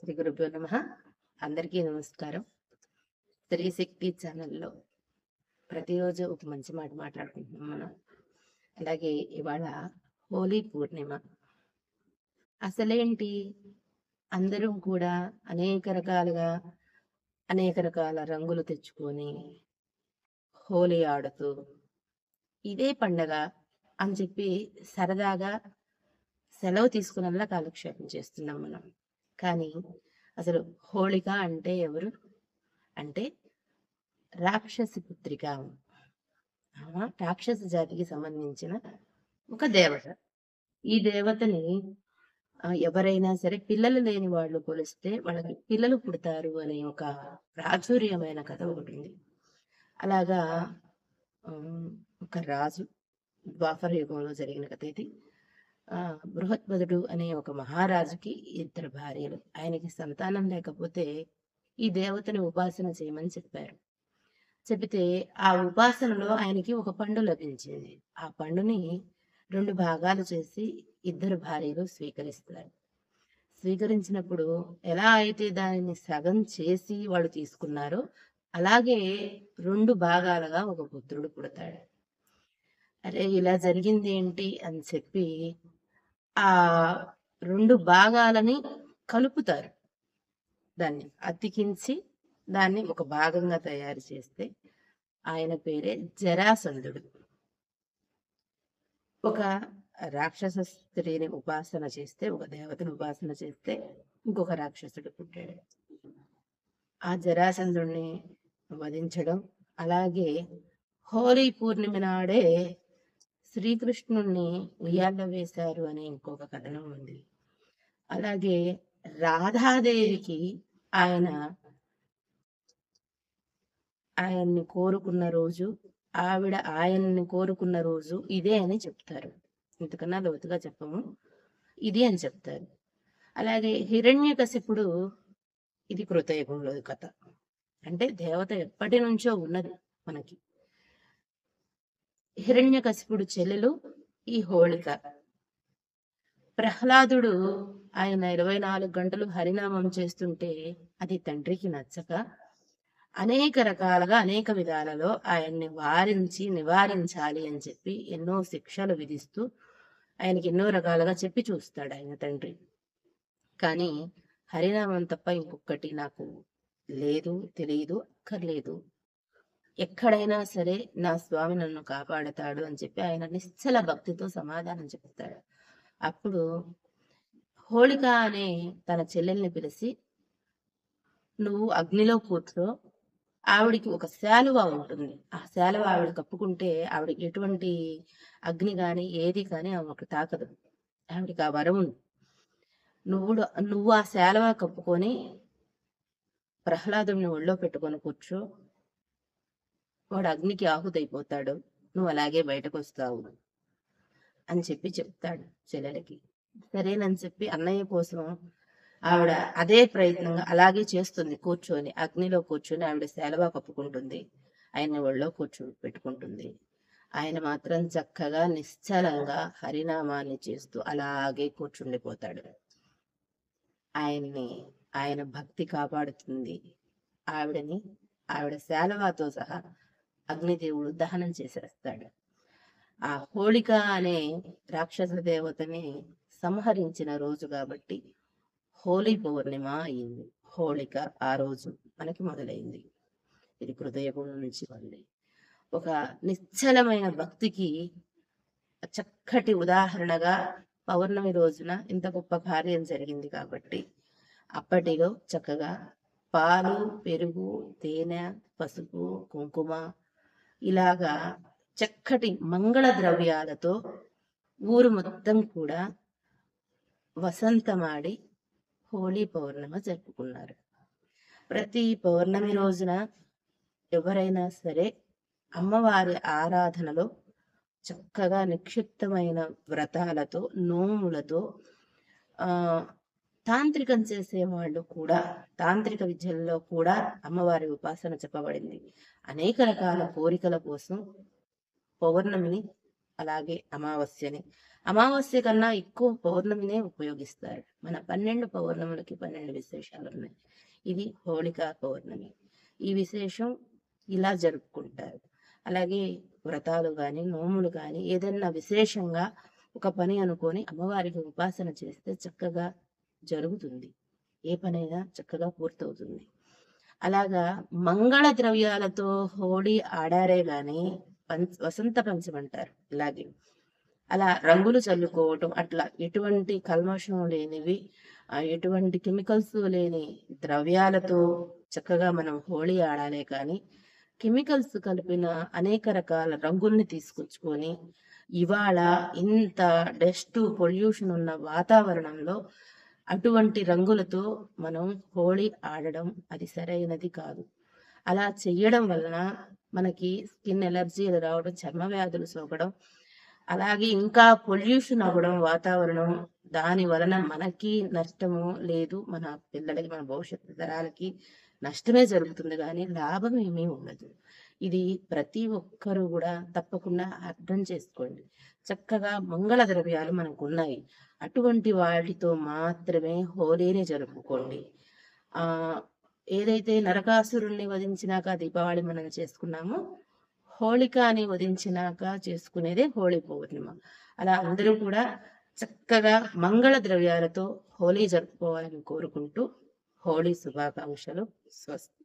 శ్రీ గురుభ్యో నమః. అందరికీ నమస్కారం. స్త్రీ శక్తి ఛానల్లో ప్రతిరోజు ఒక మంచి మాట మాట్లాడుకుంటున్నాం మనం. అలాగే ఇవాళ హోలీ పూర్ణిమ. అసలేంటి, అందరం కూడా అనేక రకాల రంగులు తెచ్చుకొని హోలీ ఆడుతూ ఇదే పండగ అని చెప్పి సరదాగా సెలవు తీసుకున్నలా కాలక్షేపం చేస్తున్నాం మనం. కానీ అసలు హోళిక అంటే ఎవరు అంటే రాక్షసి పుత్రిక. రాక్షస జాతికి సంబంధించిన ఒక దేవత. ఈ దేవతని ఎవరైనా సరే పిల్లలు లేని వాళ్ళు కొలిస్తే వాళ్ళకి పిల్లలు పుడతారు అనే ఒక ప్రాచుర్యమైన కథ ఒకటి ఉంది. అలాగా ఒక రాజు, ద్వాపర యుగంలో జరిగిన కథ ఇది. బృహత్పదుడు అనే ఒక మహారాజుకి 2 భార్యలు. ఆయనకి సంతానం లేకపోతే ఈ దేవతని ఉపాసన చేయమని చెప్పారు. చెబితే ఆ ఉపాసనలో ఆయనకి ఒక పండు లభించింది. ఆ పండుని 2 భాగాలు చేసి 2 భార్యలు స్వీకరిస్తారు. స్వీకరించినప్పుడు ఎలా అయితే దానిని సగం చేసి వాళ్ళు తీసుకున్నారో అలాగే 2 భాగాలుగా ఒక పుత్రుడు పుడతాడు. అరే, ఇలా జరిగింది ఏంటి అని చెప్పి ఆ 2 భాగాలని కలుపుతారు. దాన్ని అతికించి దాన్ని ఒక భాగంగా తయారు చేస్తే ఆయన పేరే జరాసంధుడు. ఒక రాక్షస స్త్రీని ఉపాసన చేస్తే, ఒక దేవతను ఉపాసన చేస్తే ఇంకొక రాక్షసుడు పుట్టాడు. ఆ జరాసంధుడిని వధించడం, అలాగే హోలీ పూర్ణిమ నాడే శ్రీకృష్ణుణ్ణి ఉయ్యాల్లో వేశారు అనే ఇంకొక కథనం ఉంది. అలాగే రాధాదేవికి ఆయన్ని కోరుకున్న రోజు, ఆవిడ ఆయన్ని కోరుకున్న రోజు ఇదే అని చెప్తారు. ఇంతకన్నా లోతుగా చెప్పము, ఇది అని చెప్తారు. అలాగే హిరణ్యకశిపుడు, ఇది కృతయుగంలో కథ. అంటే దేవత ఎప్పటి నుంచో ఉన్నది మనకి. హిరణ్యకశిపుడు చెల్లెలు ఈ హోళిక. ప్రహ్లాదుడు ఆయన 24 గంటలు హరినామం చేస్తుంటే అది తండ్రికి నచ్చక అనేక రకాలుగా అనేక విధాలలో ఆయన్ని నివారించాలి అని చెప్పి ఎన్నో శిక్షలు విధిస్తూ ఆయనకి ఎన్నో రకాలుగా చెప్పి చూస్తాడు ఆయన తండ్రి. కానీ హరినామం తప్ప ఇంకొకటి నాకు లేదు, తెలియదు, అక్కర్లేదు, ఎక్కడైనా సరే నా స్వామి నన్ను కాపాడతాడు అని చెప్పి ఆయన నిశ్చల భక్తితో సమాధానం చెప్తాడు. అప్పుడు హోళిక అనే తన చెల్లెల్ని పిలిచి, నువ్వు అగ్నిలో కూర్చో, ఆవిడికి ఒక శాలువ ఉంటుంది, ఆ శాలువ ఆవిడ కప్పుకుంటే ఆవిడకి ఎటువంటి అగ్ని కానీ ఏది కానీ ఆమెకు తాకదు, ఆవిడికి ఆ వరం ఉంది. నువ్వు ఆ శాలువ కప్పుకొని ప్రహ్లాదుని ఒళ్ళో పెట్టుకొని కూర్చో, వాడు అగ్నికి ఆహుతైపోతాడు, నువ్వు అలాగే బయటకు వస్తావు అని చెప్పి చెప్తాడు చెల్లెలకి. సరేనని చెప్పి అన్నయ్య కోసం ఆవిడ అదే ప్రయత్నంగా అలాగే చేస్తుంది. కూర్చొని అగ్నిలో కూర్చొని ఆవిడ శాలువా కప్పుకుంటుంది, ఆయన్ని ఒళ్ళో పెట్టుకుంటుంది. ఆయన మాత్రం చక్కగా నిశ్చలంగా హరినామాన్ని చేస్తూ అలాగే కూర్చుండిపోతాడు. ఆయన భక్తి కాపాడుతుంది ఆవిడ శాలువాతో సహా అగ్నిదేవుడు దహనం చేసేస్తాడు. ఆ హోళిక అనే రాక్షస దేవతని సంహరించిన రోజు కాబట్టి హోలీ పూర్ణిమ అయింది. హోళిక ఆ రోజు మనకి మొదలైంది. ఇది కృతయుగం నుంచి ఉంది. ఒక నిశ్చలమైన భక్తికి చక్కటి ఉదాహరణగా పౌర్ణమి రోజున ఇంత గొప్ప కార్యం జరిగింది కాబట్టి అప్పటిలో చక్కగా పాలు, పెరుగు, తేనె, పసుపు, కుంకుమ ఇలాగా చక్కటి మంగళ ద్రవ్యాలతో ఊరు మొత్తం కూడా వసంతమాడి హోలీ పౌర్ణమి జరుపుకున్నారు. ప్రతి పౌర్ణమి రోజున ఎవరైనా సరే అమ్మవారి ఆరాధనలో చక్కగా నిక్షిప్తమైన వ్రతాలతో, నోములతో, తాంత్రికం చేసేవాళ్ళు కూడా, తాంత్రిక విద్యల్లో కూడా అమ్మవారి ఉపాసన చెప్పబడింది. అనేక రకాల కోరికల కోసం పౌర్ణమిని అలాగే అమావాస్యని. అమావాస్య కన్నా ఎక్కువ పౌర్ణమినే ఉపయోగిస్తారు. మన 12 పౌర్ణములకి 12 విశేషాలున్నాయి. ఇది హోళికా పౌర్ణమి. ఈ విశేషం ఇలా జరుపుకుంటారు. అలాగే వ్రతాలు గాని, నోములు గాని ఏదన్నా విశేషంగా ఒక పని అనుకొని అమ్మవారికి ఉపాసన చేస్తే చక్కగా జరుగుతుంది. ఏ పనైనా చక్కగా పూర్తవుతుంది. అలాగా మంగళ ద్రవ్యాలతో హోళీ ఆడారే గాని వసంత పంచమి అంటారు. ఇలాగే అలా రంగులు చల్లుకోవటం అట్లా ఎటువంటి కల్మషం లేనివి ఎటువంటి కెమికల్స్ లేని ద్రవ్యాలతో చక్కగా మనం హోళీ ఆడాలే కానీ కెమికల్స్ కలిపిన అనేక రకాల రంగుల్ని తీసుకొచ్చుకొని ఇవాళ ఇంత డస్ట్ పొల్యూషన్ ఉన్న వాతావరణంలో అటువంటి రంగులతో మనం హోళీ ఆడడం అది సరైనది కాదు. అలా చెయ్యడం వలన మనకి స్కిన్ ఎలర్జీలు రావడం, చర్మ వ్యాధులు సోకడం, అలాగే ఇంకా పొల్యూషన్ అవ్వడం వాతావరణం. దాని వలన మనకి నష్టము లేదు, మన పిల్లలకి, మన భవిష్యత్తు తరాలకి నష్టమే జరుగుతుంది కానీ లాభం ఏమీ ఉండదు. ఇది ప్రతి ఒక్కరూ కూడా తప్పకుండా అర్థం చేసుకోండి. చక్కగా మంగళ ద్రవ్యాలు మనకు ఉన్నాయి, అటువంటి వాటితో మాత్రమే హోలీని జరుపుకోండి. ఆ ఏదైతే నరకాసురుణ్ణి వధించినాక దీపావళి మనం చేసుకున్నామో, హోళికాని వధించినాక చేసుకునేదే హోళీ పౌర్ణిమ. అలా అందరూ కూడా చక్కగా మంగళ ద్రవ్యాలతో హోలీ జరుపుకోవాలని కోరుకుంటూ హోళీ శుభాకాంక్షలు. స్వస్తి.